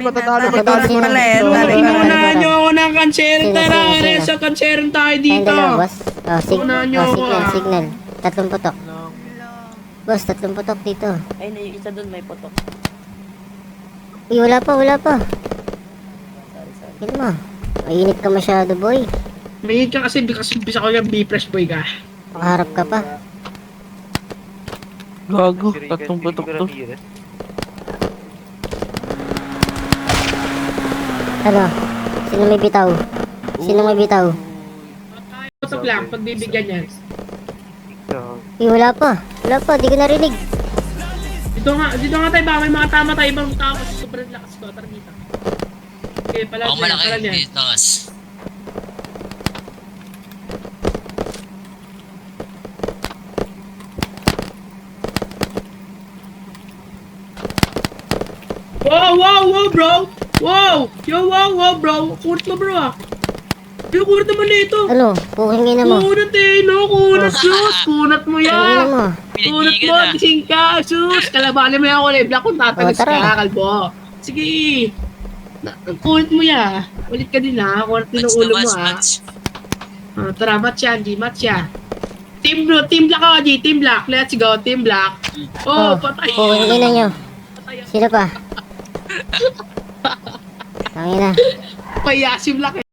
Patatalo Talo ko ko pala eh. Inunahan nyo ako ng kanserin. Sino, Tara, sino, sino? sa kanserin tayo Tayong dito. dalawa, boss. Unahan niyo ako, Signal, ah. signal. Tatlong putok. Boss, tatlong putok dito. Ayun, yung isa dun may putok. Uy, wala pa, wala pa. Sorry, sorry. Yun mo. Mainit ka masyado, boy. May ka kasi bisa ko yung B-Press boy ka. Makaharap ka pa. Gago, tatlong putok to. Ano? Sino may bitaw? Sino may bitaw? Putok lang, pagbibigyan yan. Uy, wala pa. Wala pa, di ko narinig. Dito nga tayo, baka may mga tama tayo ibang tao kasi sobrang lakas ko. Tara dito. Okay, pala Ako malaki niya. dito kas. Wow, bro! Wow! Yo, wow, bro! Kunat mo, bro, ah! Yo, kunat naman na ito! Ano? Puking ina mo. Kunat eh, no? Kunat, sus! Kunat mo Puking ina yan! mo. Kunat mo, Pinatigan gising ka, sus! Kalabanin mo yan, kulay black kung tatagos Oh, tara. ka, kalbo. Sige! Kunat mo yan. Ulit ka din, ha? Kunat din ang ulo mo, ha? Tara, match yan, G, match yan. Team black ako, G, team black. Let's go, team black. Oh, patay. Puking ina nyo. Patay. Sino pa? Tangina. Payasim black, eh.